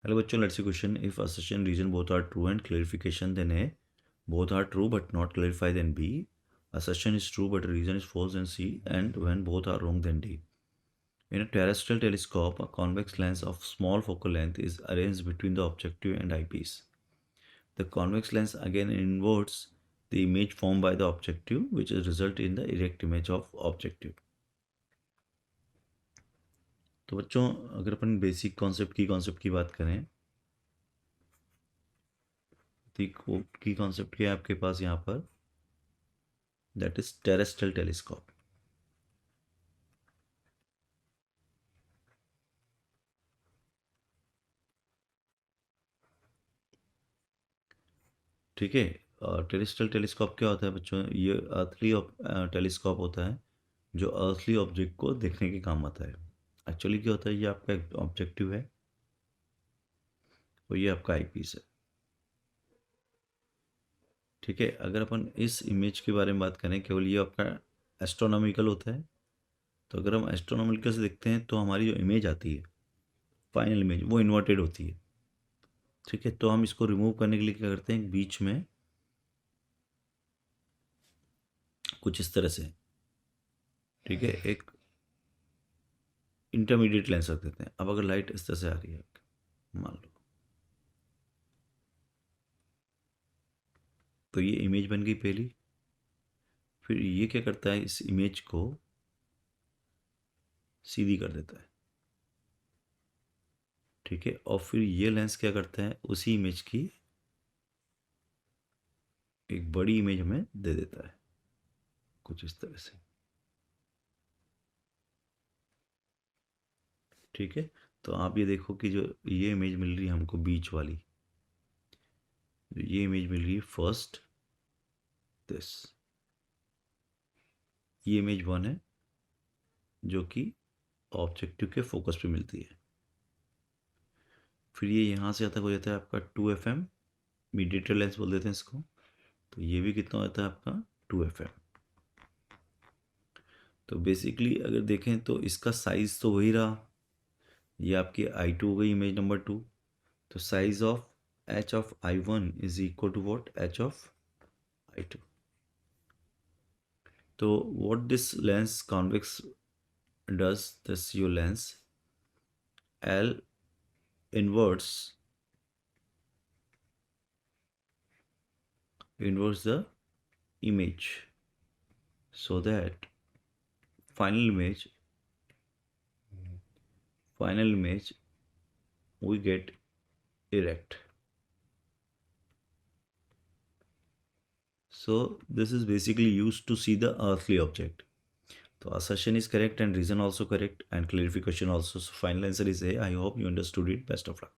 Hello बच्चों, let's see question. If assertion reason both are true and clarification then A. Both are true but not clarified then B. Assertion is true but reason is false then C. And when both are wrong then D. In a terrestrial telescope, a convex lens of small focal length is arranged between the objective and eyepiece. The convex lens again inverts the image formed by the objective, which is result in the erect image of objective. तो बच्चों, अगर अपन basic concept की बात करें तो की concept क्या है आपके पास यहाँ पर, दैट इज टेरेस्ट्रियल टेलीस्कोप. ठीक है. टेरेस्ट्रियल टेलीस्कोप क्या होता है बच्चों? ये अर्थली टेलीस्कोप होता है जो अर्थली ऑब्जेक्ट को देखने के काम आता है. एक्चुअली क्या होता है, ये आपका एक ऑब्जेक्टिव है और ये आपका आई पीस है. ठीक है. अगर अपन इस इमेज के बारे में बात करें, केवल ये आपका एस्ट्रोनॉमिकल होता है. तो अगर हम एस्ट्रोनॉमिकल से देखते हैं तो हमारी जो इमेज आती है, फाइनल इमेज, वो इन्वर्टेड होती है. ठीक है. तो हम इसको रिमूव करने के लिए क्या करते हैं, बीच में कुछ इस तरह से, ठीक है, एक इंटरमीडिएट लेंस रख देते हैं. अब अगर लाइट इस तरह से आ रही है, मान लो, तो ये इमेज बन गई पहली. फिर ये क्या करता है, इस इमेज को सीधी कर देता है. ठीक है. और फिर ये लेंस क्या करता है, उसी इमेज की एक बड़ी इमेज हमें दे देता है कुछ इस तरह से. ठीक है. तो आप ये देखो कि जो ये इमेज मिल रही है हमको बीच वाली, ये इमेज मिल रही है फर्स्ट, दिस, ये इमेज वन है जो कि ऑब्जेक्टिव के फोकस पे मिलती है. फिर ये यहाँ से आता हो जाता है आपका 2FM, मीडिएटर लेंस बोल देते हैं इसको. तो ये भी कितना होता है आपका 2FM. तो बेसिकली अगर देखें तो इसका साइज तो वही रहा, ये आपकी I2 हो गई, इमेज नंबर 2. तो size of H of I1 is equal to what, H of I2. तो what this lens convex does, this your lens L inverts the image so that final image we get erect. So this is basically used to see the earthly object. So assertion is correct and reason also correct and clarification also. So final answer is A. I hope you understood it. Best of luck.